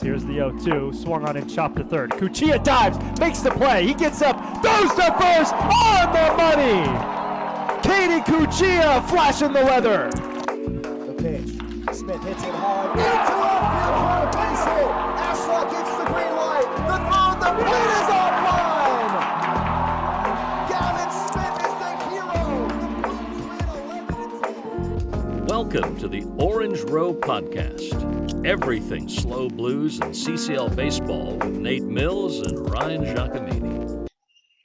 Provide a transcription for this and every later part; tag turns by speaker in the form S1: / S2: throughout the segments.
S1: Here's the 0-2, swung on and chopped to third. Cuccia dives, makes the play. He gets up, throws to first, on the money. Katie Cuccia flashing the weather.
S2: The pitch, Smith hits it hard, into outfield for a base hit. Ashlock gets the green light, the throw, the plate is offline. Gavin Smith is the hero. The Blues win 11-10.
S3: Welcome to the Orange Row Podcast. Everything SLO Blues and CCL baseball with Nate Mills and Ryan Giacomini.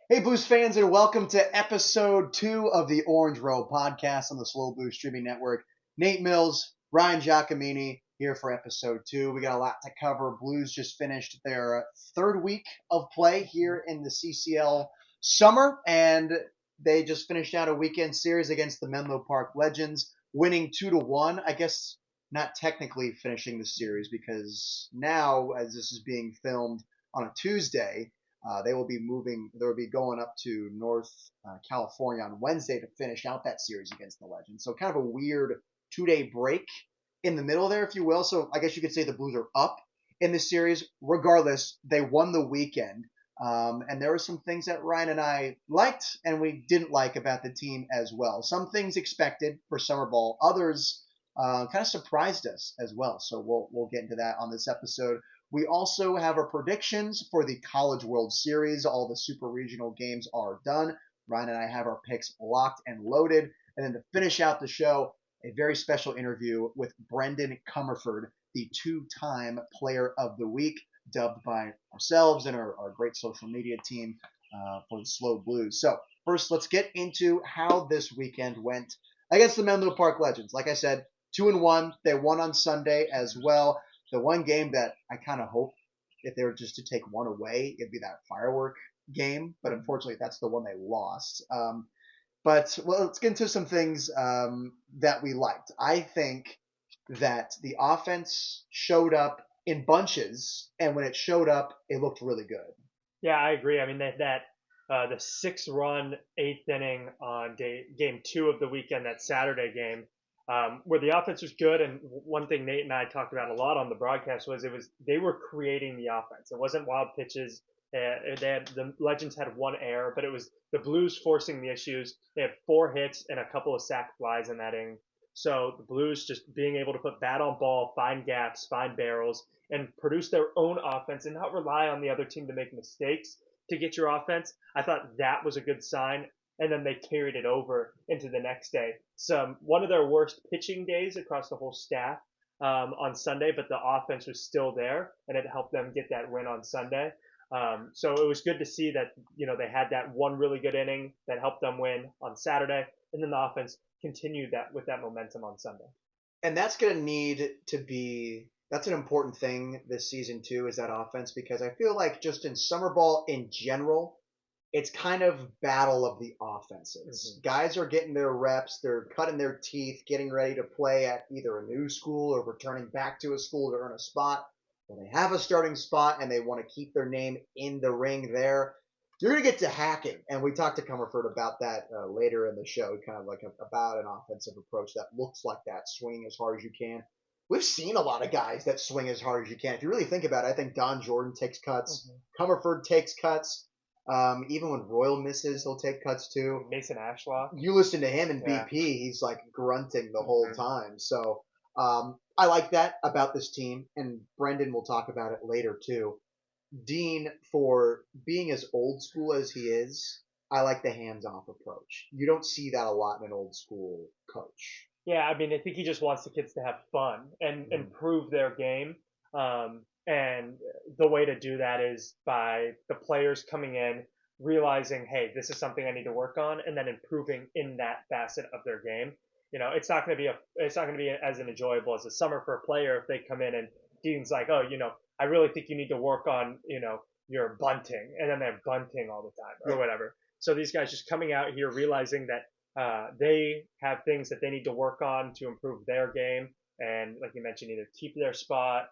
S4: Hey Blues fans, and welcome to episode 2 of the Orange Row Podcast on the SLO Blues streaming network. Nate Mills, Ryan Giacomini here for episode 2. We got a lot to cover. Blues just finished their third week of play here in the CCL summer, and they just finished out a weekend series against the Menlo Park Legends, winning 2-1. I guess not technically finishing the series because now, as this is being filmed on a Tuesday, they will be going up to North California on Wednesday to finish out that series against the Legends. So kind of a weird 2-day break in the middle there, if you will. So I guess you could say the Blues are up in this series. Regardless, they won the weekend. And there were some things that Ryan and I liked and we didn't like about the team as well. Some things expected for summer ball, others kind of surprised us as well. So we'll get into that on this episode. We also have our predictions for the College World Series. All the super regional games are done. Ryan and I have our picks locked and loaded. And then to finish out the show, a very special interview with Brendan Comerford, the two-time Player of the Week, dubbed by ourselves and our great social media team for the SLO Blues. So first, let's get into how this weekend went against the Menlo Park Legends. Like I said, 2-1. They won on Sunday as well. The one game that I kind of hope, if they were just to take one away, it'd be that firework game. But unfortunately, that's the one they lost. But let's get into some things that we liked. I think that the offense showed up in bunches, and when it showed up, it looked really good.
S1: Yeah, I agree. I mean, the 6-run 8th inning on game 2 of the weekend, that Saturday game, where the offense was good, and one thing Nate and I talked about a lot on the broadcast was they were creating the offense. It wasn't wild pitches. The Legends had one error, but it was the Blues forcing the issues. They had 4 hits and a couple of sac flies in that inning. So the Blues just being able to put bat on ball, find gaps, find barrels, and produce their own offense and not rely on the other team to make mistakes to get your offense. I thought that was a good sign. And then they carried it over into the next day. One of their worst pitching days across the whole staff on Sunday, but the offense was still there, and it helped them get that win on Sunday. So it was good to see that they had that one really good inning that helped them win on Saturday, and then the offense continued that with that momentum on Sunday.
S4: And that's going to need to be – that's an important thing this season too, is that offense, because I feel like just in summer ball in general – it's kind of battle of the offenses. Mm-hmm. Guys are getting their reps. They're cutting their teeth, getting ready to play at either a new school or returning back to a school to earn a spot. When they have a starting spot and they want to keep their name in the ring there, you're going to get to hacking. And we talked to Comerford about that later in the show, kind of like about an offensive approach that looks like that, swinging as hard as you can. We've seen a lot of guys that swing as hard as you can. If you really think about it, I think Don Jordan takes cuts. Mm-hmm. Comerford takes cuts. Even when Royal misses, he'll take cuts too.
S1: Mason Ashlock.
S4: You listen to him in BP, he's like grunting the whole time. So I like that about this team, and Brendan will talk about it later too. Dean, for being as old school as he is, I like the hands-off approach. You don't see that a lot in an old school coach.
S1: Yeah, I mean, I think he just wants the kids to have fun and improve their game. And the way to do that is by the players coming in, realizing, hey, this is something I need to work on, and then improving in that facet of their game. It's not going to be as enjoyable as a summer for a player if they come in and Dean's like, oh, I really think you need to work on, your bunting, and then they're bunting all the time or whatever. So these guys just coming out here realizing that they have things that they need to work on to improve their game, and like you mentioned, either keep their spot.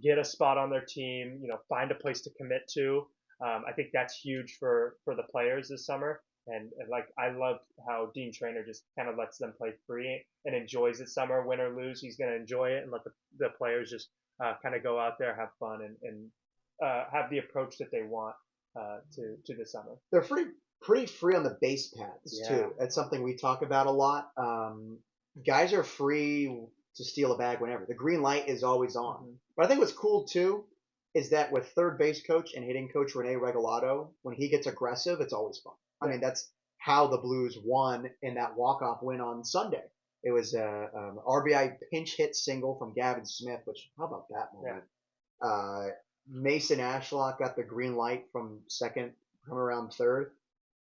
S1: Get a spot on their team, find a place to commit to. I think that's huge for the players this summer. And like, I love how Dean Traynor just kind of lets them play free and enjoys it summer, win or lose. He's going to enjoy it and let the players just kind of go out there, have fun, and have the approach that they want to the summer.
S4: They're pretty free on the base paths
S1: Yeah.
S4: too. That's something we talk about a lot. Guys are free to steal a bag whenever. The green light is always on.
S1: Mm-hmm.
S4: But I think what's cool too is that with third base coach and hitting coach Rene Regalado, when he gets aggressive, it's always fun. I mean, that's how the Blues won in that walk-off win on Sunday. It was a RBI pinch hit single from Gavin Smith, which, how about that moment? Yeah. Mason Ashlock got the green light from second, come around third.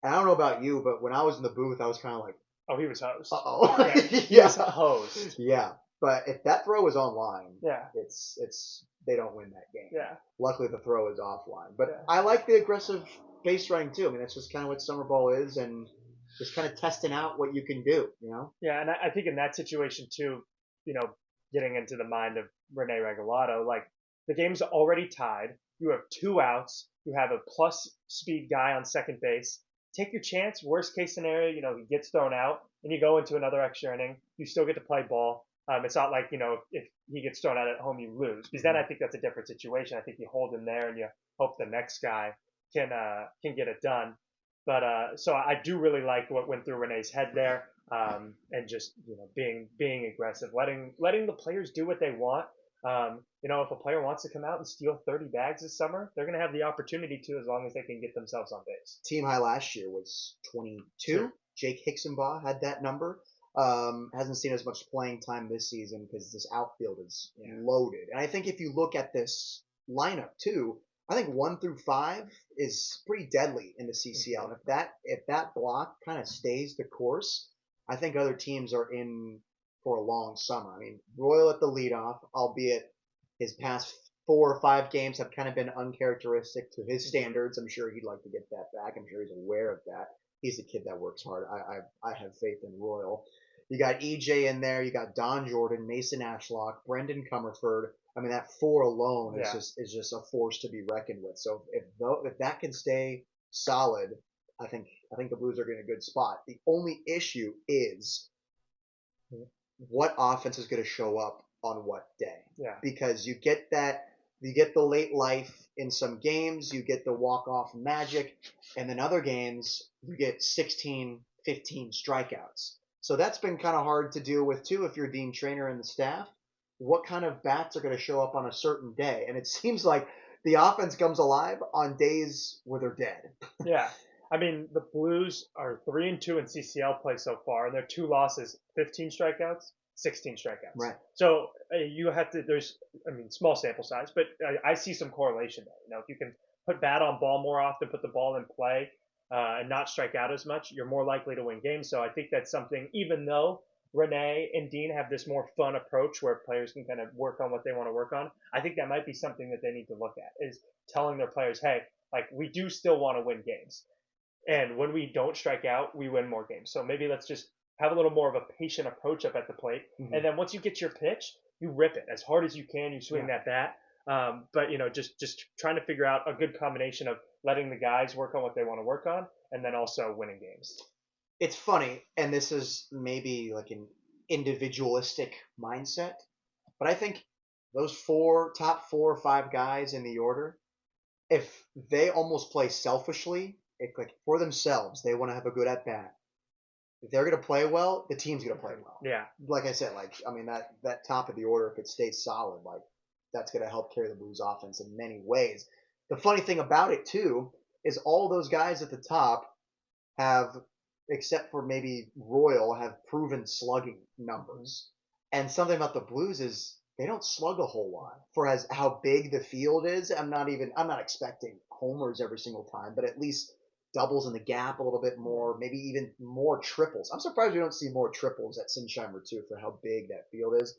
S4: And I don't know about you, but when I was in the booth, I was kind of like,
S1: oh, he was hosed.
S4: Uh-oh.
S1: Yeah, he was hosed.
S4: Yeah. But if that throw is online,
S1: yeah,
S4: it's they don't win that game.
S1: Yeah.
S4: Luckily, the throw is offline. But I like the aggressive base running too. I mean, that's just kind of what summer ball is, and just kind of testing out what you can do, you know?
S1: Yeah, and I think in that situation too, you know, getting into the mind of Rene Regalado, like the game's already tied. You have 2 outs. You have a plus speed guy on second base. Take your chance. Worst case scenario, you know, he gets thrown out and you go into another extra inning. You still get to play ball. It's not like, you know, if he gets thrown out at home, you lose. Because then I think that's a different situation. I think you hold him there and you hope the next guy can get it done. But so I do really like what went through Rene's head there, and just, you know, being aggressive, letting the players do what they want. You know, if a player wants to come out and steal 30 bags this summer, they're going to have the opportunity to, as long as they can get themselves on base.
S4: Team high last year was 22. Sure. Jake Hicksonbaugh had that number. Hasn't seen as much playing time this season because this outfield is loaded. And I think if you look at this lineup too, I think 1 through 5 is pretty deadly in the CCL. And if that block kind of stays the course, I think other teams are in for a long summer. I mean, Royal at the leadoff, albeit his past 4 or 5 games have kind of been uncharacteristic to his standards. I'm sure he'd like to get that back. I'm sure he's aware of that. He's a kid that works hard. I have faith in Royal. You got EJ in there. You got Don Jordan, Mason Ashlock, Brendan Comerford. I mean, that 4 alone is just a force to be reckoned with. So if that can stay solid, I think the Blues are in a good spot. The only issue is what offense is going to show up on what day.
S1: Yeah.
S4: Because you get the late life in some games, you get the walk-off magic, and then other games you get 16, 15 strikeouts. So that's been kind of hard to deal with too if you're Dean Trainer and the staff. What kind of bats are going to show up on a certain day? And it seems like the offense comes alive on days where they're dead.
S1: Yeah. I mean, the Blues are 3-2 in CCL play so far, and their 2 losses, 15 strikeouts, 16 strikeouts.
S4: Right.
S1: So you have to, small sample size, but I see some correlation there. You know, if you can put bat on ball more often, put the ball in play, and not strike out as much, you're more likely to win games. So I think that's something, even though Rene and Dean have this more fun approach where players can kind of work on what they want to work on, I think that might be something that they need to look at, is telling their players, hey, like, we do still want to win games. And when we don't strike out, we win more games. So maybe let's just have a little more of a patient approach up at the plate. Mm-hmm. And then once you get your pitch, you rip it as hard as you can. You swing that bat. But, you know, just trying to figure out a good combination of letting the guys work on what they want to work on and then also winning games.
S4: It's funny, and this is maybe like an individualistic mindset, but I think those top 4 or 5 guys in the order, if they almost play selfishly, like for themselves, they want to have a good at-bat. If they're going to play well, the team's going to play well.
S1: Yeah.
S4: Like I said, that top of the order, if it stays solid, that's going to help carry the Blues offense in many ways. The funny thing about it, too, is all those guys at the top have, except for maybe Royal, have proven slugging numbers. And something about the Blues is they don't slug a whole lot. For as how big the field is, I'm not expecting homers every single time, but at least doubles in the gap a little bit more, maybe even more triples. I'm surprised we don't see more triples at Sinsheimer too, for how big that field is.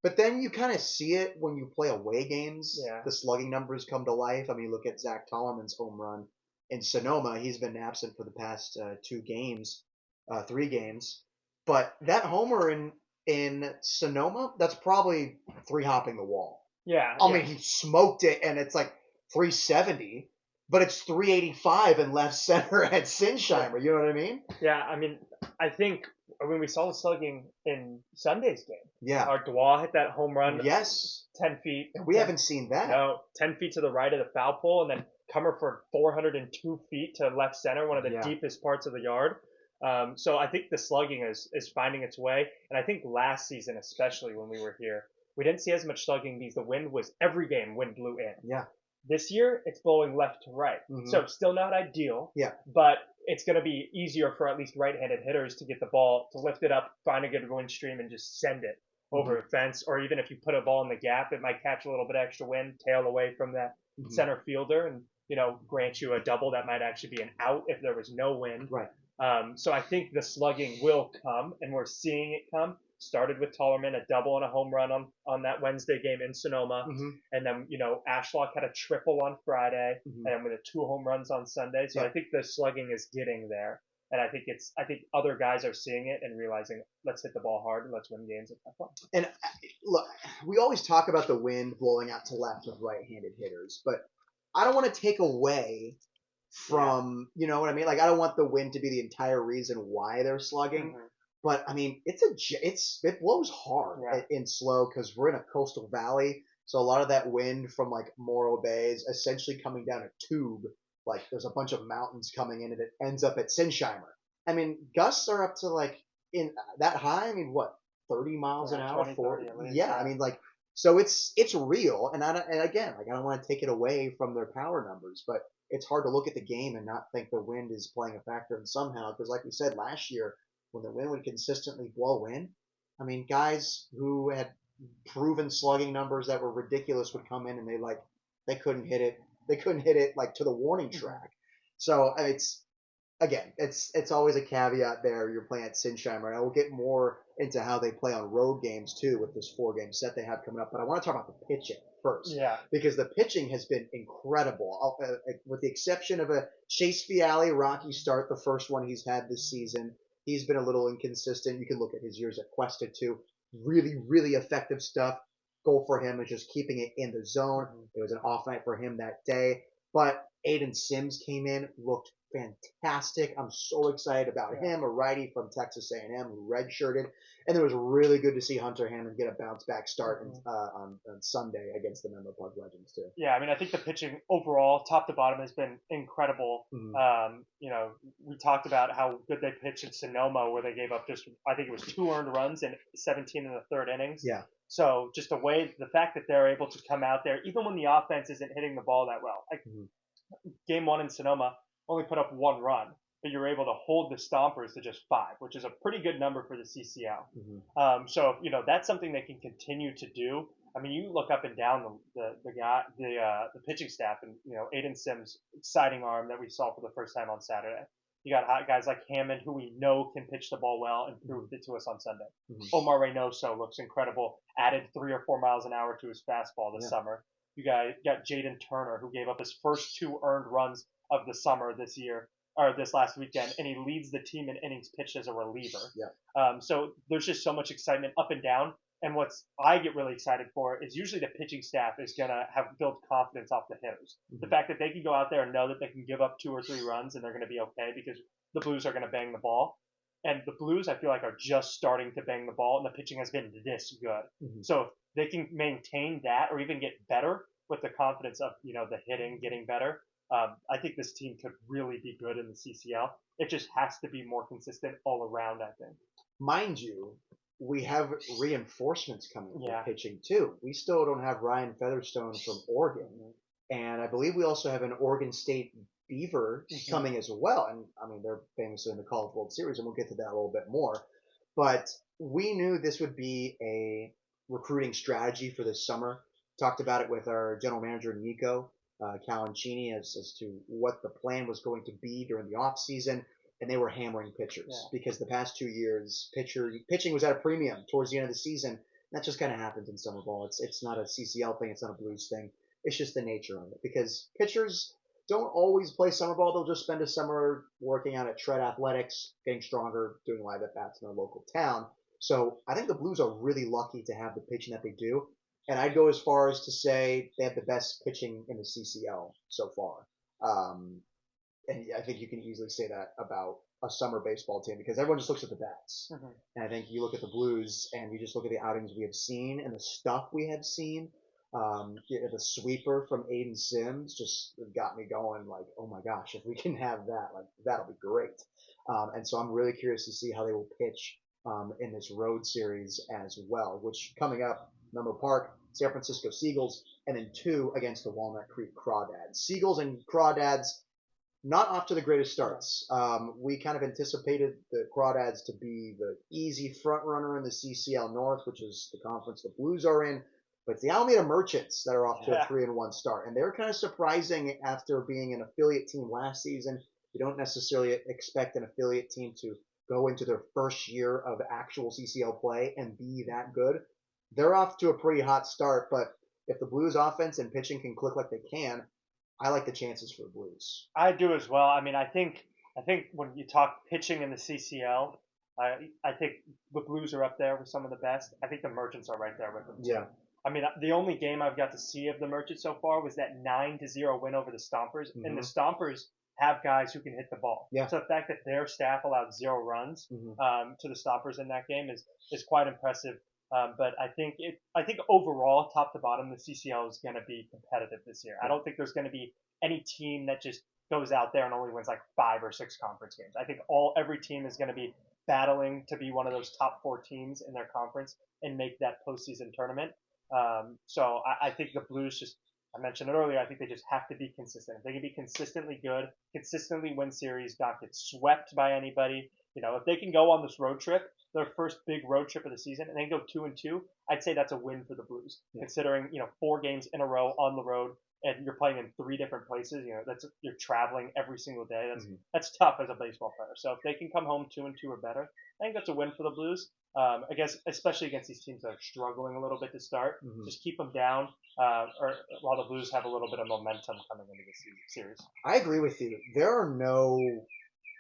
S4: But then you kind of see it when you play away games. Yeah. The slugging numbers come to life. I mean, you look at Zach Tollerman's home run in Sonoma. He's been absent for the past 3 games. But that homer in Sonoma, that's probably 3-hopping the wall.
S1: Yeah.
S4: I mean, he smoked it, and it's like 370. But it's 385 in left center at Sinsheimer. You know what I mean?
S1: Yeah, I mean, I think I mean, we saw the slugging in Sunday's game.
S4: Yeah.
S1: Our Dwa hit that home run.
S4: Yes.
S1: 10 feet.
S4: And we haven't seen that.
S1: No, 10 feet to the right of the foul pole, and then Comerford 402 feet to left center, one of the deepest parts of the yard. So I think the slugging is finding its way. And I think last season, especially when we were here, we didn't see as much slugging because the wind was every game wind blew in.
S4: Yeah.
S1: This year, it's blowing left to right.
S4: Mhm.
S1: So still not ideal.
S4: Yeah.
S1: But it's going to be easier for at least right-handed hitters to get the ball, to lift it up, find a good wind stream, and just send it over a fence. Or even if you put a ball in the gap, it might catch a little bit extra wind, tail away from that center fielder, and grant you a double that might actually be an out if there was no wind.
S4: Right.
S1: So I think the slugging will come, and we're seeing it come. Started with Tollerman, a double and a home run on that Wednesday game in Sonoma. And then, Ashlock had a triple on Friday, and then with the 2 home runs on Sunday. So I think the slugging is getting there. And I think other guys are seeing it and realizing, let's hit the ball hard and let's win games at that point.
S4: And look, we always talk about the wind blowing out to left with right-handed hitters, but I don't want to take away from, you know what I mean? Like, I don't want the wind to be the entire reason why they're slugging. But I mean, it blows hard in SLO because we're in a coastal valley, so a lot of that wind from like Morro Bay is essentially coming down a tube. Like there's a bunch of mountains coming in, and it ends up at Sinsheimer. I mean, gusts are up to like in that high. I mean, what 30 miles an hour? 40. Yeah, I mean, like so it's real, and again, like I don't want to take it away from their power numbers, but it's hard to look at the game and not think the wind is playing a factor in somehow because, like we said last year, when the wind would consistently blow in, I mean, guys who had proven slugging numbers that were ridiculous would come in and they couldn't hit it. They couldn't hit it like to the warning track. So it's always a caveat there. You're playing at Sinsheimer, and I will get more into how they play on road games too with this 4-game set they have coming up. But I want to talk about the pitching first, because the pitching has been incredible. With the exception of a Chase Fiali rocky start, the first one he's had this season. He's been a little inconsistent. You can look at his years at Cuesta too. Really, really effective stuff. Goal for him is just keeping it in the zone. It was an off night for him that day. But Aiden Sims came in, looked fantastic. I'm so excited about him, a righty from Texas A&M who redshirted. And it was really good to see Hunter Hammond get a bounce-back start on Sunday against the Menlo Park Legends, too.
S1: Yeah, I mean, I think the pitching overall, top to bottom, has been incredible. We talked about how good they pitched in Sonoma, where they gave up I think it was 2 earned runs and 17 in the third innings.
S4: Yeah.
S1: So just the fact that they're able to come out there, even when the offense isn't hitting the ball that well. Like Game 1 in Sonoma only put up 1 run, but you're able to hold the Stompers to just 5, which is a pretty good number for the CCL. So that's something they can continue to do. I mean, you look up and down the pitching staff, and Aiden Sims' exciting arm that we saw for the first time on Saturday. You got guys like Hammond, who we know can pitch the ball well, and proved it to us on Sunday. Omar Reynoso looks incredible. Added 3 or 4 miles an hour to his fastball this summer. You got Jaden Turner, who gave up his first 2 earned runs of the summer this last weekend, and he leads the team in innings pitched as a reliever. So there's just so much excitement up and down. And what I get really excited for is usually the pitching staff is going to have built confidence off the hitters. The fact that they can go out there and know that they can give up 2 or 3 runs and they're going to be okay because the Blues are going to bang the ball. And the Blues, I feel like, are just starting to bang the ball, and the pitching has been this good. So if they can maintain that or even get better with the confidence of, the hitting getting better, I think this team could really be good in the CCL. It just has to be more consistent all around, I think.
S4: Mind you, we have reinforcements coming for pitching too. We still don't have Ryan Featherstone from Oregon, and I believe we also have an Oregon State Beaver coming as well. And I mean, they're famously in the College World Series, and we'll get to that a little bit more. But we knew this would be a recruiting strategy for this summer. Talked about it with our general manager Nico Calancini as to what the plan was going to be during the off season. And they were hammering pitchers because the past 2 years, pitching was at a premium towards the end of the season. That just kind of happens in summer ball. It's not a CCL thing. It's not a Blues thing. It's just the nature of it because pitchers don't always play summer ball. They'll just spend a summer working out at Shred Athletics, getting stronger, doing live at-bats in their local town. So I think the Blues are really lucky to have the pitching that they do. And I'd go as far as to say they have the best pitching in the CCL so far. And I think you can easily say that about a summer baseball team because everyone just looks at the bats.
S1: Mm-hmm.
S4: And I think you look at the Blues and you just look at the outings we have seen and the stuff we have seen. The sweeper from Aiden Sims just got me going like, oh my gosh, if we can have that, like that'll be great. And so I'm really curious to see how they will pitch in this road series as well, which coming up, Menlo Park, San Francisco Seagulls, and then 2 against the Walnut Creek Crawdads. Seagulls and Crawdads not off to the greatest starts. We kind of anticipated the Crawdads to be the easy front runner in the CCL North, which is the conference the Blues are in. But it's the Alameda Merchants that are off to a 3-1 start. And they're kind of surprising after being an affiliate team last season. You don't necessarily expect an affiliate team to go into their first year of actual CCL play and be that good. They're off to a pretty hot start, but if the Blues offense and pitching can click like they can, I like the chances for the Blues.
S1: I do as well. I mean, I think when you talk pitching in the CCL, I think the Blues are up there with some of the best. I think the Merchants are right there with them too.
S4: Yeah.
S1: I mean, the only game I've got to see of the Merchants so far was that 9-0 win over the Stompers, and the Stompers have guys who can hit the ball.
S4: Yeah.
S1: So the fact that their staff allowed 0 runs to the Stompers in that game is quite impressive. But I think overall, top to bottom, the CCL is going to be competitive this year. I don't think there's going to be any team that just goes out there and only wins like 5 or 6 conference games. I think every team is going to be battling to be one of those top 4 teams in their conference and make that postseason tournament. So I think the Blues I mentioned it earlier, I think they just have to be consistent. If they can be consistently good, consistently win series, not get swept by anybody, if they can go on this road trip, their first big road trip of the season, and then go 2-2, I'd say that's a win for the Blues, considering, 4 games in a row on the road, and you're playing in 3 different places. You're traveling every single day. That's tough as a baseball player. So if they can come home 2-2 or better, I think that's a win for the Blues. I guess especially against these teams that are struggling a little bit to start, just keep them down, or while the Blues have a little bit of momentum coming into this series.
S4: I agree with you. There are no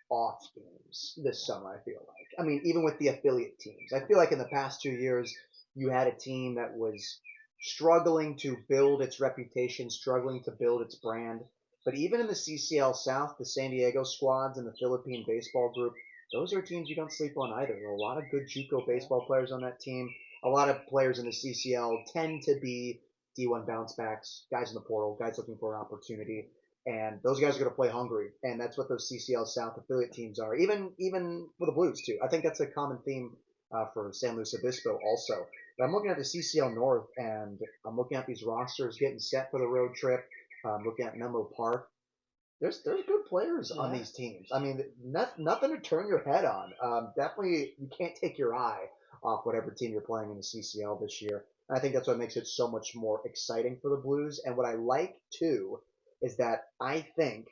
S4: off games this summer, I feel like. I mean, even with the affiliate teams. I feel like in the past 2 years, you had a team that was struggling to build its reputation, struggling to build its brand. But even in the CCL South, the San Diego squads and the Philippine baseball group, those are teams you don't sleep on either. There are a lot of good JUCO baseball players on that team. A lot of players in the CCL tend to be D1 bounce backs, guys in the portal, guys looking for an opportunity. And those guys are going to play hungry, and that's what those CCL South affiliate teams are. Even for the Blues too. I think that's a common theme for San Luis Obispo also. But I'm looking at the CCL North, and I'm looking at these rosters getting set for the road trip. I'm looking at Menlo Park. There's good players on these teams. I mean, nothing to turn your head on. Definitely, you can't take your eye off whatever team you're playing in the CCL this year. And I think that's what makes it so much more exciting for the Blues. And what I like too is that I think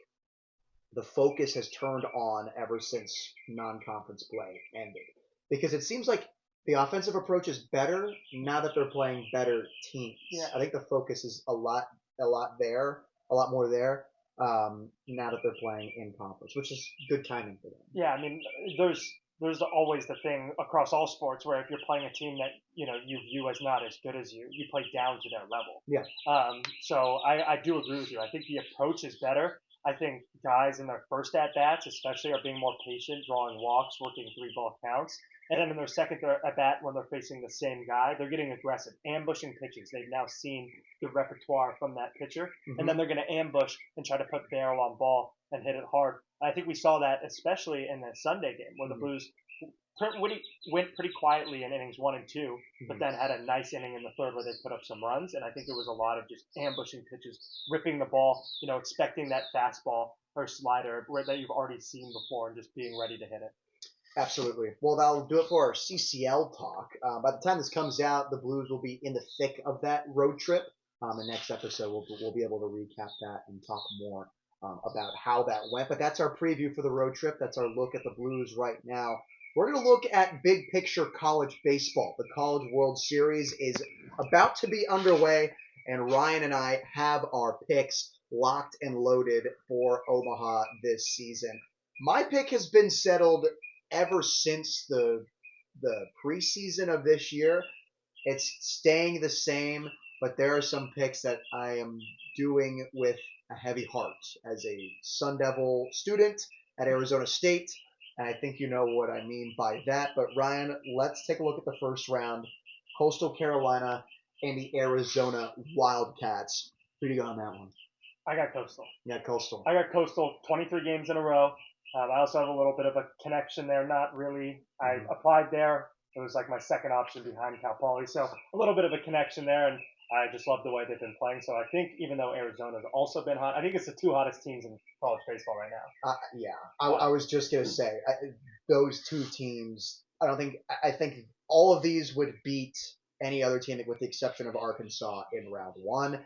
S4: the focus has turned on ever since non-conference play ended. Because it seems like the offensive approach is better now that they're playing better teams. Yeah. I think the focus is a lot more there now that they're playing in conference, which is good timing for them.
S1: Yeah, I mean, there's always the thing across all sports where if you're playing a team that you view as not as good as you play down to their level.
S4: Yeah.
S1: So I do agree with you. I think the approach is better. I think guys in their first at bats, especially, are being more patient, drawing walks, working 3-ball counts. And then in their second at bat, when they're facing the same guy, they're getting aggressive, ambushing pitches. They've now seen the repertoire from that pitcher, and then they're going to ambush and try to put barrel on ball and hit it hard. And I think we saw that especially in the Sunday game where the Blues went pretty quietly in innings 1 and 2, but then had a nice inning in the third where they put up some runs. And I think there was a lot of just ambushing pitches, ripping the ball, expecting that fastball or slider that you've already seen before and just being ready to hit it.
S4: Absolutely. Well, that'll do it for our CCL talk. By the time this comes out, the Blues will be in the thick of that road trip. The next episode, we'll be able to recap that and talk more about how that went. But that's our preview for the road trip. That's our look at the Blues right now. We're going to look at big picture college baseball. The College World Series is about to be underway, and Ryan and I have our picks locked and loaded for Omaha this season. My pick has been settled ever since the preseason of this year. It's staying the same, but there are some picks that I am doing with a heavy heart. As a Sun Devil student at Arizona State, and I think you know what I mean by that. But Ryan, let's take a look at the first round. Coastal Carolina and the Arizona Wildcats. Who do you got on that one?
S1: I got Coastal.
S4: Yeah, Coastal.
S1: I got Coastal 23 games in a row. I also have a little bit of a connection there. Not really. I applied there. It was like my second option behind Cal Poly. So a little bit of a connection there, and I just love the way they've been playing. So I think even though Arizona's also been hot, I think it's the two hottest teams in college baseball right now.
S4: I was just going to say, those two teams, I think all of these would beat any other team with the exception of Arkansas in round one.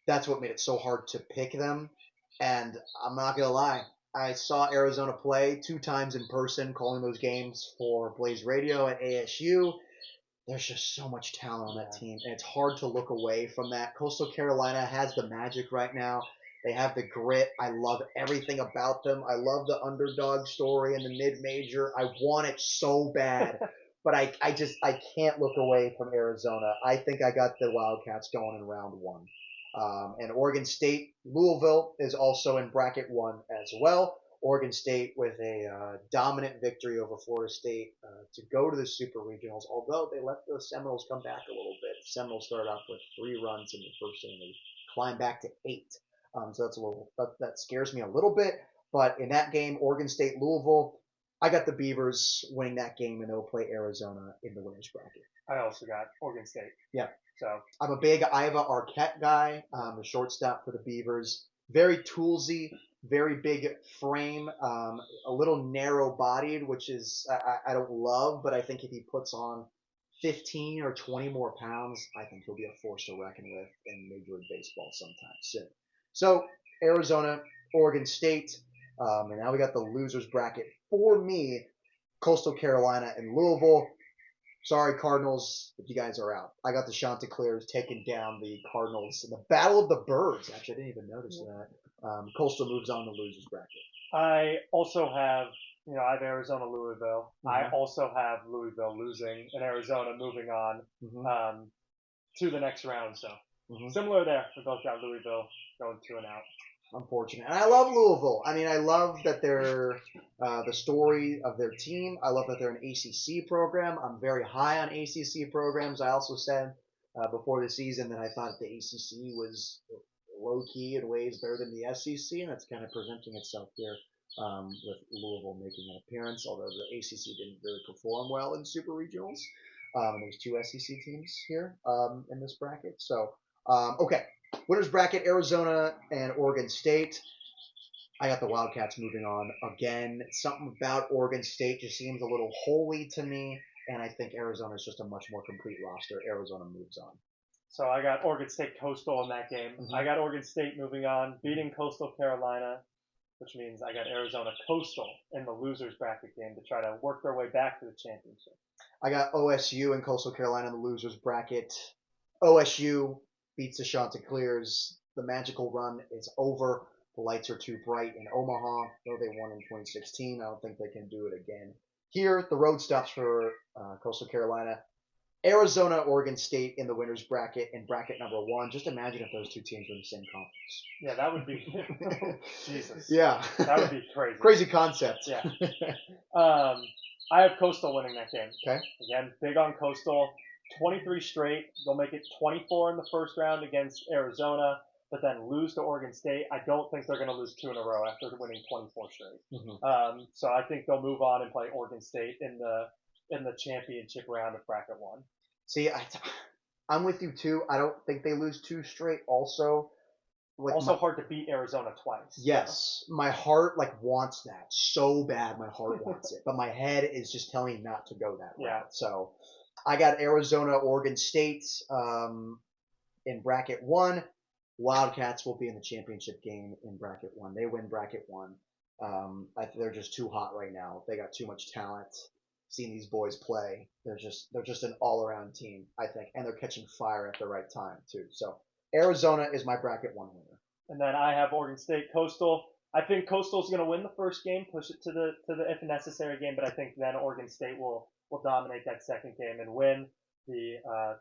S4: That's what made it so hard to pick them. And I'm not going to lie, I saw Arizona play 2 times in person, calling those games for Blaze Radio at ASU. There's just so much talent on that team, and it's hard to look away from that. Coastal Carolina has the magic right now. They have the grit. I love everything about them. I love the underdog story in the mid-major. I want it so bad, but I can't look away from Arizona. I think I got the Wildcats going in round one. And Oregon State, Louisville is also in bracket one as well. Oregon State with a dominant victory over Florida State to go to the Super Regionals, although they let the Seminoles come back a little bit. The Seminoles started off with 3 runs in the first inning. They climbed back to 8. So that's that scares me a little bit. But in that game, Oregon State, Louisville, I got the Beavers winning that game, and they'll play Arizona in the winners bracket.
S1: I also got Oregon State.
S4: Yeah.
S1: So
S4: I'm a big Iva Arquette guy, the shortstop for the Beavers. Very toolsy, very big frame, a little narrow-bodied, which is I don't love, but I think if he puts on 15 or 20 more pounds, I think he'll be a force to reckon with in Major League Baseball sometime soon. So Arizona, Oregon State, and now we got the losers bracket. For me, Coastal Carolina and Louisville. Sorry, Cardinals, but you guys are out. I got the Chanticleers taking down the Cardinals in the Battle of the Birds. Actually, I didn't even notice that. Coastal moves on to losers bracket.
S1: I also have, I have Arizona, Louisville. I also have Louisville losing and Arizona moving on to the next round. So similar there. We both got Louisville going 2 and out.
S4: Unfortunate. And I love Louisville. I mean, I love that they're the story of their team. I love that they're an ACC program. I'm very high on ACC programs. I also said before the season that I thought the ACC was low-key in ways better than the SEC, and that's kind of presenting itself here with Louisville making an appearance, although the ACC didn't really perform well in Super Regionals. There's 2 SEC teams here in this bracket. So, okay. Winners bracket, Arizona and Oregon State. I got the Wildcats moving on again. Something about Oregon State just seems a little holy to me, and I think Arizona is just a much more complete roster. Arizona moves on.
S1: So I got Oregon State Coastal in that game. I got Oregon State moving on, beating Coastal Carolina, which means I got Arizona Coastal in the losers bracket game to try to work their way back to the championship.
S4: I got OSU and Coastal Carolina in the losers bracket. OSU beats the Chanticleers. The magical run is over. The lights are too bright in Omaha, though they won in 2016. I don't think they can do it again. Here, the road stops for Coastal Carolina. Arizona, Oregon State in the winners bracket in bracket number 1. Just imagine if those 2 teams were in the same conference.
S1: Yeah, that would be Jesus.
S4: Yeah,
S1: that would be crazy.
S4: Crazy concept.
S1: Yeah. I have Coastal winning that game.
S4: Okay.
S1: Again, big on Coastal. 23 straight. They'll make it 24 in the first round against Arizona, but then lose to Oregon State. I don't think they're going to lose 2 in a row after winning 24 straight. So I think they'll move on and play Oregon State in the championship round of bracket 1.
S4: See, I'm with you too. I don't think they lose 2 straight. Also,
S1: hard to beat Arizona twice.
S4: Yes, my heart wants that so bad. My heart wants it, but my head is just telling me not to go that route. So I got Arizona, Oregon State in bracket 1. Wildcats will be in the championship game in bracket 1. They win bracket 1. They're just too hot right now. They got too much talent. Seeing these boys play, they're just an all-around team, I think, and they're catching fire at the right time too. So Arizona is my bracket 1 winner.
S1: And then I have Oregon State Coastal. I think Coastal's going to win the first game, push it to the if necessary game, but I think then Oregon State will dominate that second game and win the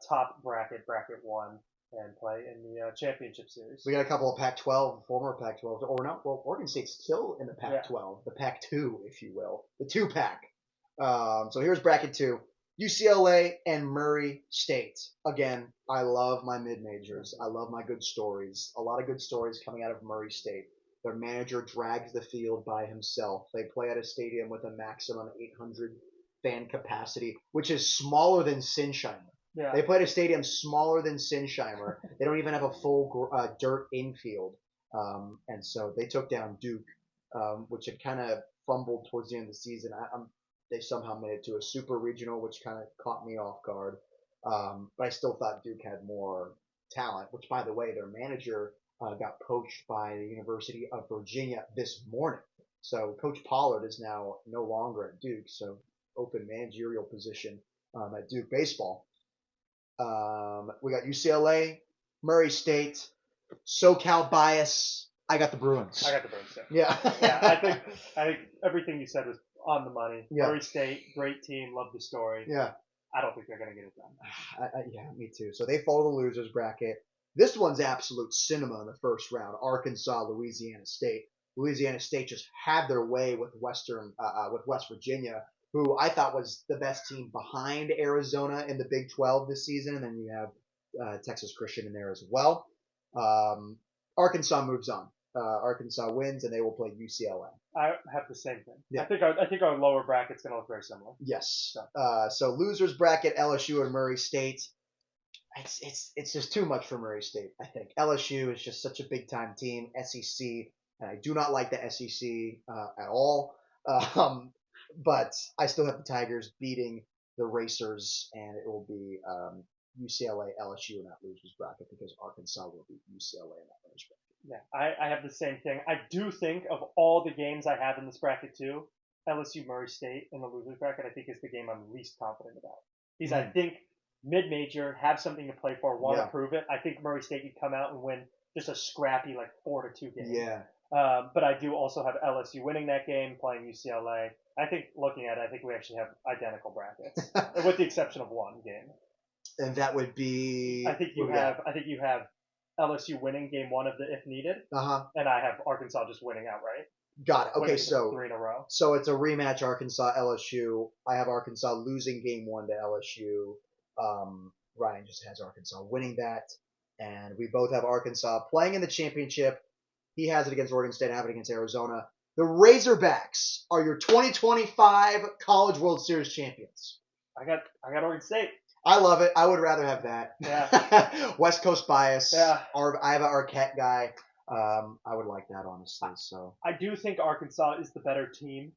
S1: top bracket 1, and play in the championship series.
S4: We got a couple of Pac-12, former Pac-12, or not. Well, Oregon State's still in the Pac-12, the Pac-2, if you will, the two-pack. So here's bracket 2. UCLA and Murray State. Again, I love my mid-majors. I love my good stories. A lot of good stories coming out of Murray State. Their manager drags the field by himself. They play at a stadium with a maximum 800 fan capacity, which is smaller than Sinsheimer.
S1: Yeah.
S4: They play at a stadium smaller than Sinsheimer. They don't even have a full dirt infield. And so they took down Duke, which had kind of fumbled towards the end of the season. They somehow made it to a super regional, which kind of caught me off guard. But I still thought Duke had more talent, which, by the way, their manager got poached by the University of Virginia this morning. So Coach Pollard is now no longer at Duke, so open managerial position at Duke baseball. We got UCLA, Murray State, SoCal bias. I got the Bruins.
S1: I got the Bruins too.
S4: Yeah.
S1: Yeah, I think everything you said was on the money.
S4: Yeah.
S1: Murray State, great team, love the story.
S4: Yeah.
S1: I don't think they're going to get it done.
S4: Yeah, me too. So they follow the losers bracket. This one's absolute cinema in the first round. Arkansas, Louisiana State. Louisiana State just had their way with West Virginia, who I thought was the best team behind Arizona in the Big 12 this season. And then you have Texas Christian in there as well. Arkansas moves on. Arkansas wins, and they will play UCLA.
S1: I have the same thing.
S4: Yeah.
S1: I think our lower bracket's going to look very similar.
S4: Yes. So losers bracket, LSU and Murray State. It's just too much for Murray State, I think. LSU is just such a big time team. SEC, and I do not like the SEC at all. But I still have the Tigers beating the Racers, and it will be UCLA, LSU in that losers bracket because Arkansas will beat UCLA in that losers bracket.
S1: Yeah, I have the same thing. I do think of all the games I have in this bracket too, LSU Murray State in the losers bracket I think is the game I'm least confident about. Because I think mid-major, have something to play for, want to prove it. I think Murray State could come out and win just a scrappy 4-2 game.
S4: Yeah.
S1: But I do also have LSU winning that game, playing UCLA. I think looking at it, I think we actually have identical brackets, with the exception of one game.
S4: And that would be.
S1: I think you have LSU winning game 1 of the if needed. And I have Arkansas just winning outright.
S4: Got it. Okay, so
S1: 3 in a row.
S4: So it's a rematch, Arkansas LSU. I have Arkansas losing game 1 to LSU. Ryan just has Arkansas winning that, and we both have Arkansas playing in the championship. He has it against Oregon State. I have it against Arizona. The Razorbacks are your 2025 College World Series champions.
S1: I got Oregon State.
S4: I love it. I would rather have that.
S1: Yeah.
S4: West Coast bias.
S1: Yeah.
S4: I have an Arquette guy. I would like that, honestly. So
S1: I do think Arkansas is the better team.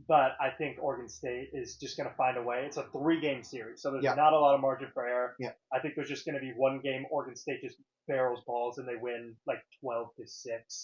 S1: But I think Oregon State is just going to find a way. It's a 3-game series, so there's not a lot of margin for error.
S4: Yeah.
S1: I think there's just going to be one game Oregon State just barrels balls and they win 12-6,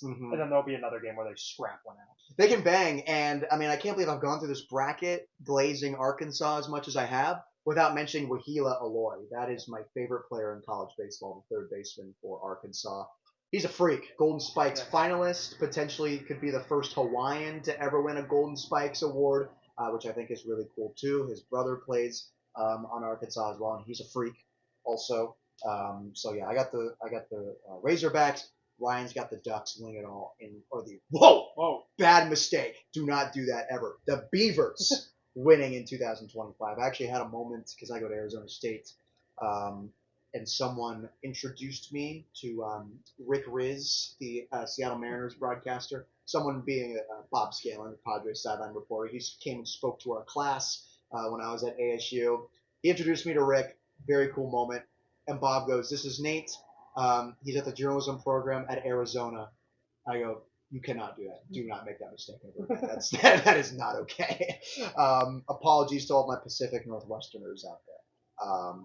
S1: and then there'll be another game where they scrap one out.
S4: They can bang, and I mean I can't believe I've gone through this bracket glazing Arkansas as much as I have without mentioning Wahila Aloy. That is my favorite player in college baseball, the third baseman for Arkansas. He's a freak. Golden Spikes finalist. Potentially could be the first Hawaiian to ever win a Golden Spikes award, which I think is really cool too. His brother plays on Arkansas as well, and he's a freak also. So yeah, I got the Razorbacks. Ryan's got the Ducks winning it all whoa, bad mistake. Do not do that ever. The Beavers winning in 2025. I actually had a moment because I go to Arizona State. And someone introduced me to Rick Riz, the Seattle Mariners broadcaster. Someone being Bob Scanlon, the Padres sideline reporter. He came and spoke to our class when I was at ASU. He introduced me to Rick. Very cool moment. And Bob goes, "This is Nate. He's at the journalism program at Arizona." I go, "You cannot do that. Do not make that mistake ever again. That is not okay." Apologies to all my Pacific Northwesterners out there.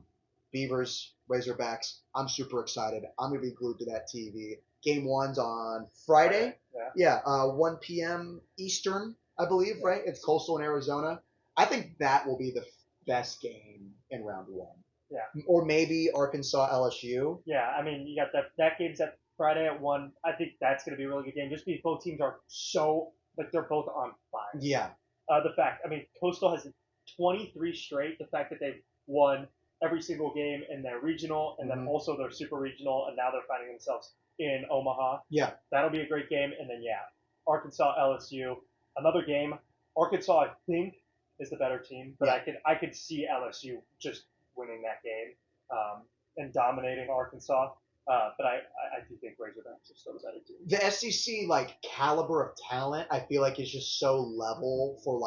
S4: Beavers, Razorbacks, I'm super excited. I'm going to be glued to that TV. Game 1's on Friday. Yeah, 1 p.m. Eastern, I believe, right? It's Coastal in Arizona. I think that will be the best game in round 1.
S1: Yeah.
S4: Or maybe Arkansas LSU.
S1: Yeah, I mean, you got that game's at Friday at 1. I think that's going to be a really good game just because both teams are so, they're both on fire.
S4: Yeah.
S1: Coastal has 23 straight. The fact that they've won every single game in their regional and then also their super regional, and now they're finding themselves in Omaha.
S4: Yeah.
S1: That'll be a great game. And then, Arkansas, LSU, another game. Arkansas, I think, is the better team, but I could see LSU just winning that game and dominating Arkansas. But I do think Razorbacks are still the better team.
S4: The SEC caliber of talent, I feel like is just so level for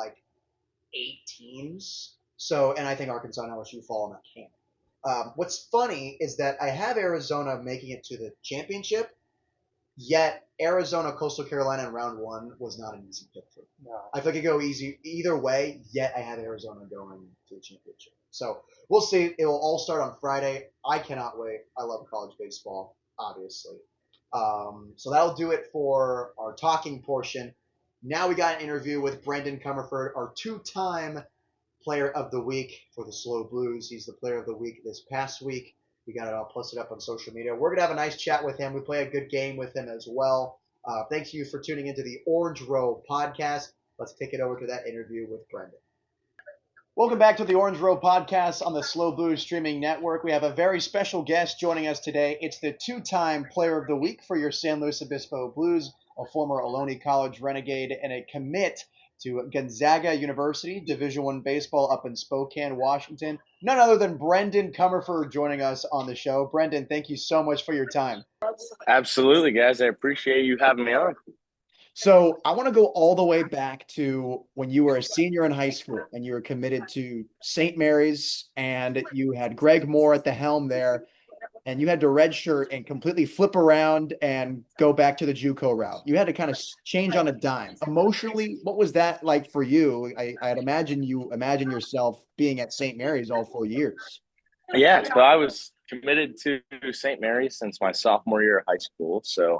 S4: 8 teams. So, and I think Arkansas and LSU fall in that camp. What's funny is that I have Arizona making it to the championship, yet Arizona, Coastal Carolina in round 1 was not an easy pick for me.
S1: No.
S4: I feel like it could go easy either way, yet I have Arizona going to the championship. So we'll see. It will all start on Friday. I cannot wait. I love college baseball, obviously. So that'll do it for our talking portion. Now we got an interview with Brendan Comerford, our 2-time Player of the Week for the SLO Blues. He's the Player of the Week this past week. We got it all posted up on social media. We're going to have a nice chat with him. We play a good game with him as well. Thank you for tuning into the Orange Row podcast. Let's take it over to that interview with Brendan. Welcome back to the Orange Row podcast on the SLO Blues streaming network. We have a very special guest joining us today. It's the 2-time Player of the Week for your San Luis Obispo Blues, a former Ohlone College Renegade and a commit to Gonzaga University, Division I baseball up in Spokane, Washington. None other than Brendan Comerford joining us on the show. Brendan, thank you so much for your time.
S5: Absolutely, guys. I appreciate you having me on.
S4: So I want to go all the way back to when you were a senior in high school and you were committed to St. Mary's and you had Greg Moore at the helm there. And you had to redshirt and completely flip around and go back to the JUCO route. You had to kind of change on a dime. Emotionally, what was that like for you? I'd imagine you imagine yourself being at St. Mary's all 4 years.
S5: Yeah, so I was committed to St. Mary's since my sophomore year of high school. So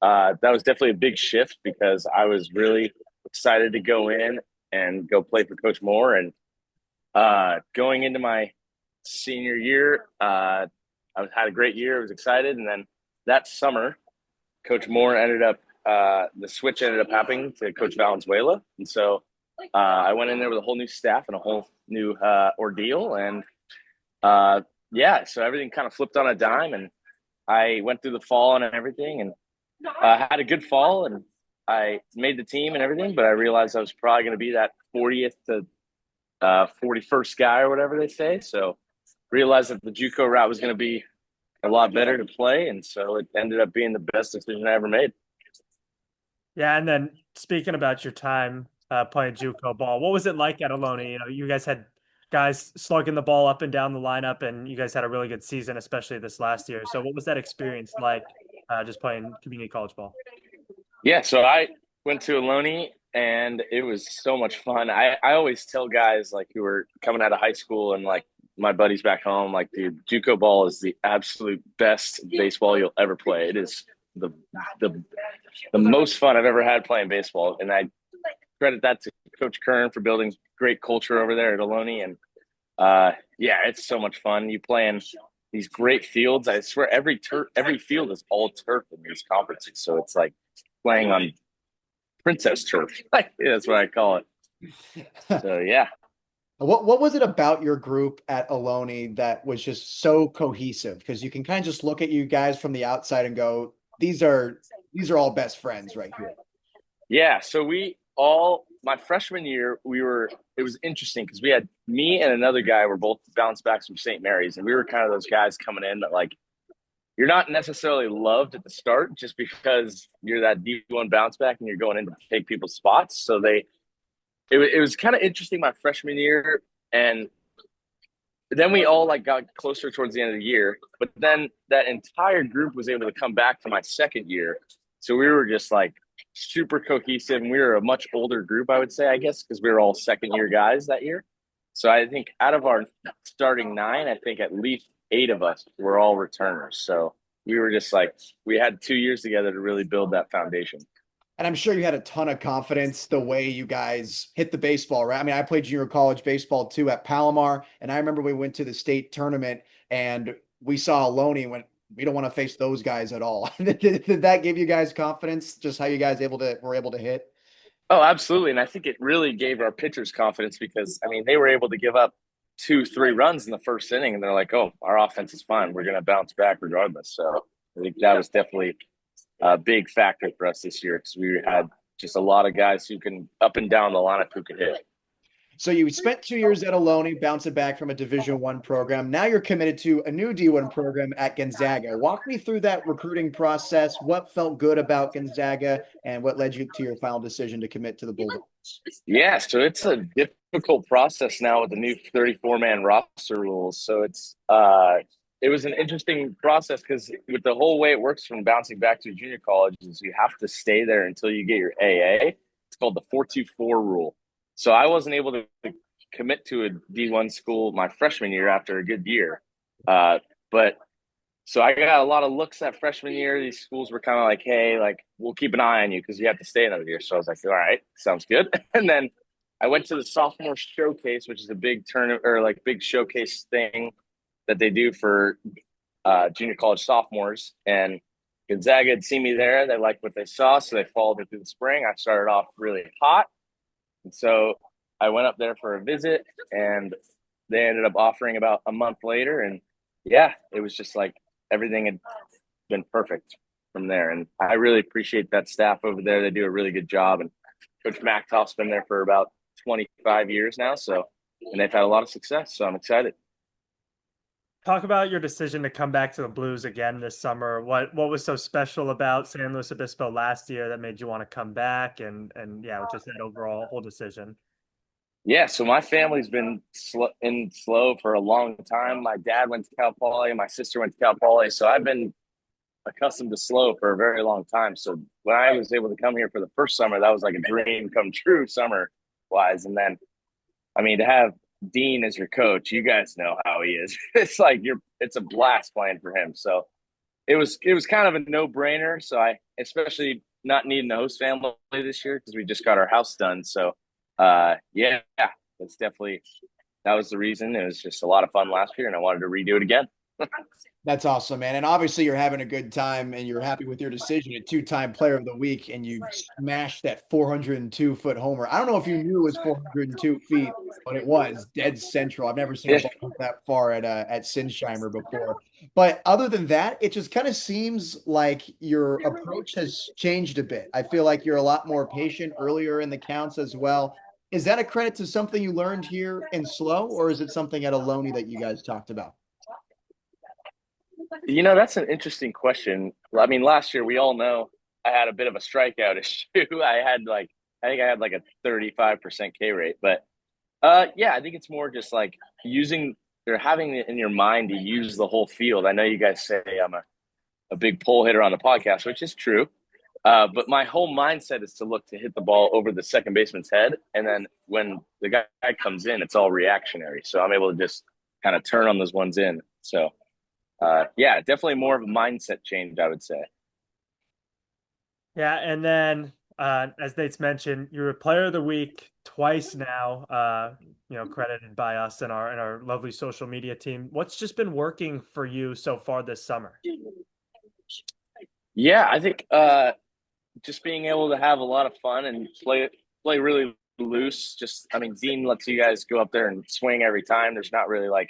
S5: that was definitely a big shift because I was really excited to go in and go play for Coach Moore. And going into my senior year, I had a great year. I was excited. And then that summer, Coach Moore ended up, the switch ended up happening to Coach Valenzuela. And so I went in there with a whole new staff and a whole new ordeal. And so everything kind of flipped on a dime. And I went through the fall and everything and had a good fall. And I made the team and everything. But I realized I was probably going to be that 40th to 41st guy or whatever they say. So realized that the JUCO route was going to be a lot better to play, and so it ended up being the best decision I ever made.
S1: Yeah, and then speaking about your time playing JUCO ball, what was it like at Ohlone? You know, you guys had guys slugging the ball up and down the lineup, and you guys had a really good season, especially this last year. So what was that experience like just playing community college ball?
S5: Yeah, so I went to Ohlone, and it was so much fun. I always tell guys like who are coming out of high school and like my buddies back home, like, dude, JUCO ball is the absolute best baseball you'll ever play. It is the most fun I've ever had playing baseball. And I credit that to Coach Kern for building great culture over there at Ohlone. And it's so much fun. You play in these great fields. I swear every field is all turf in these conferences. So it's like playing on princess turf. That's what I call it. So, yeah.
S4: What was it about your group at Ohlone that was just so cohesive? Because you can kind of just look at you guys from the outside and go, these are all best friends right here.
S5: Yeah. So my freshman year, it was interesting because we had me and another guy were both bounce backs from St. Mary's. And we were kind of those guys coming in that like, you're not necessarily loved at the start just because you're that D1 bounce back and you're going in to take people's spots. So it was kind of interesting my freshman year, and then we all like got closer towards the end of the year. But then that entire group was able to come back to my second year, so we were just like super cohesive, and we were a much older group, I would say, I guess, because we were all second-year guys that year. So I think out of our starting 9, I think at least 8 of us were all returners. So we were just like we had 2 years together to really build that foundation.
S4: And I'm sure you had a ton of confidence the way you guys hit the baseball, right? I mean, I played junior college baseball too at Palomar, and I remember we went to the state tournament and we saw Ohlone and went, we don't want to face those guys at all. Did that give you guys confidence, just how you guys were able to hit?
S5: Oh, absolutely. And I think it really gave our pitchers confidence because, I mean, they were able to give up 2-3 runs in the first inning, and they're like, "Oh, our offense is fine. We're going to bounce back regardless." So I think that was definitely a big factor for us this year because we had just a lot of guys who can up and down the lineup who could hit.
S2: So you spent 2 years at Ohlone, bouncing back from a Division I program. Now you're committed to a new D1 program at Gonzaga. Walk me through that recruiting process. What felt good about Gonzaga, and what led you to your final decision to commit to the Bulldogs?
S5: Yeah, so it's a difficult process now with the new 34-man roster rules. So it was an interesting process because with the whole way it works from bouncing back to junior college is you have to stay there until you get your AA. It's called the 424 rule. So I wasn't able to commit to a D1 school my freshman year after a good year. But so I got a lot of looks that freshman year. These schools were kind of like, "Hey, like we'll keep an eye on you because you have to stay another year." So I was like, "All right, sounds good." And then I went to the sophomore showcase, which is a big tournament or like big showcase thing that they do for junior college sophomores. And Gonzaga had seen me there. They liked what they saw, so they followed me through the spring. I started off really hot, and so I went up there for a visit, and they ended up offering about a month later. And yeah, it was just like everything had been perfect from there. And I really appreciate that staff over there. They do a really good job. And Coach Mactoff's been there for about 25 years now. So, and they've had a lot of success. So I'm excited.
S1: Talk about your decision to come back to the Blues again this summer. What was so special about San Luis Obispo last year that made you want to come back? And yeah, just that overall whole decision.
S5: Yeah, so my family's been in SLO for a long time. My dad went to Cal Poly, my sister went to Cal Poly, so I've been accustomed to SLO for a very long time. So when I was able to come here for the first summer, that was like a dream come true summer wise. And then, I mean, to have Dean as your coach, you guys know how he is. It's like it's a blast playing for him. So it was kind of a no brainer. So I, especially not needing a host family this year because we just got our house done. So yeah, that's definitely that was the reason. It was just a lot of fun last year, and I wanted to redo it again.
S2: That's awesome, man. And obviously you're having a good time and you're happy with your decision, a two-time player of the week, and you smashed that 402-foot homer. I don't know if you knew it was 402 feet, but it was dead central. I've never seen a
S5: Yeah.
S2: ball hit that far at Sinsheimer before. But other than that, it just kind of seems like your approach has changed a bit. I feel like you're a lot more patient earlier in the counts as well. Is that a credit to something you learned here in SLO, or is it something at Ohlone that you guys talked about?
S5: That's an interesting question. I mean, last year we all know I had a bit of a strikeout issue. I think I had like a 35% K rate, but yeah, I think it's more just like using or having it in your mind to use the whole field. I know you guys say I'm a big pole hitter on the podcast, which is true. But my whole mindset is to look to hit the ball over the second baseman's head. And then when the guy comes in, it's all reactionary. So I'm able to just kind of turn on those ones in. So yeah, definitely more of a mindset change, I would say.
S1: Yeah, and then as Nate's mentioned, you're a player of the week twice now. Credited by us and our lovely social media team. What's just been working for you so far this summer?
S5: Yeah, I think just being able to have a lot of fun and play really loose. Just, I mean, Dean lets you guys go up there and swing every time. There's not really like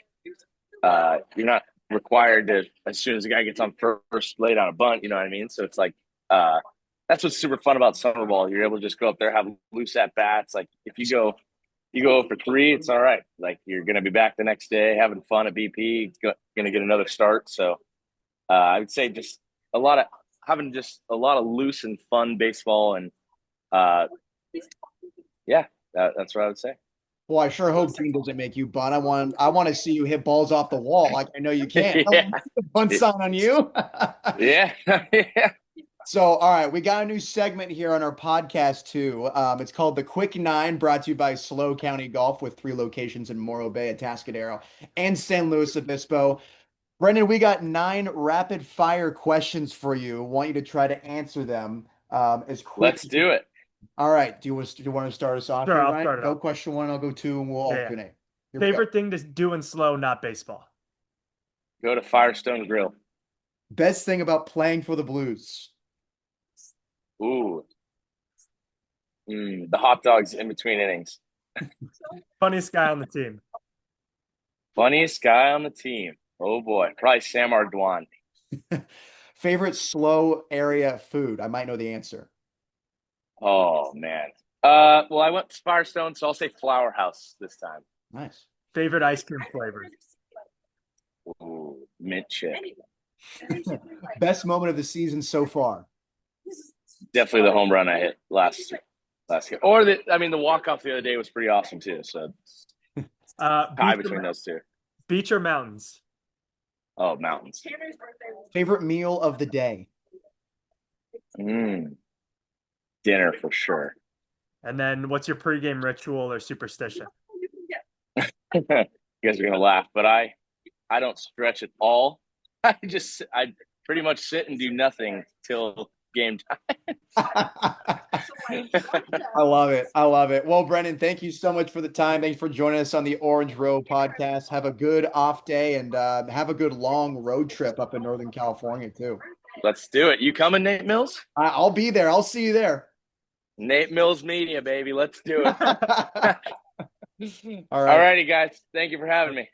S5: you're not required to as soon as the guy gets on first lay down a bunt. You know what I mean? So it's like that's what's super fun about summer ball. You're able to just go up there, have loose at bats. Like if you go for 3, it's all right. Like you're gonna be back the next day having fun at BP. Gonna get another start. So I would say just a lot of having just a lot of loose and fun baseball, and yeah, that's what I would say.
S2: Well, I sure hope Dean doesn't make you bunt. I want to see you hit balls off the wall like I know you can.
S5: Yeah,
S2: Bunt sign on you.
S5: yeah, yeah.
S2: So, all right, we got a new segment here on our podcast too. It's called the Quick Nine, brought to you by SLO County Golf, with 3 locations in Morro Bay, Atascadero, and San Luis Obispo. Brendan, we got 9 rapid fire questions for you. Want you to try to answer them as quick.
S5: Let's do it.
S2: All right. Do you want to start us off
S1: Sure,
S2: here,
S1: I'll
S2: Ryan?
S1: start it
S2: Go
S1: off.
S2: question 1, I'll go 2, and we'll
S1: Yeah.
S2: alternate. Here we go.
S1: Favorite thing to do in SLO, not baseball.
S5: Go to Firestone Grill.
S2: Best thing about playing for the Blues.
S5: Ooh, the hot dogs in between innings.
S1: Funniest guy on the team.
S5: Funniest guy on the team. Oh boy, probably Sam Ardwan.
S2: Favorite SLO area food? I might know the answer.
S5: Oh man. Well, I went to Firestone, so I'll say Flower House this time.
S2: Nice.
S1: Favorite ice cream flavors?
S5: Ooh, mint chip.
S2: Best moment of the season so far?
S5: Definitely the home run I hit last game. Or the walk off the other day was pretty awesome too. So tie between those two.
S1: Beach or mountains?
S5: Oh, mountains.
S2: Favorite meal of the day?
S5: Dinner for sure.
S1: And then what's your pregame ritual or superstition?
S5: You guys are gonna laugh, but I don't stretch at all. I pretty much sit and do nothing till game time.
S2: I love it. I love it. Well, Brennan, thank you so much for the time. Thanks for joining us on the Orange Row podcast. Have a good off day and have a good long road trip up in Northern California too.
S5: Let's do it. You coming, Nate Mills?
S2: I'll be there. I'll see you there.
S5: Nate Mills Media, baby. Let's do it.
S2: All right.
S5: All righty, guys. Thank you for having me.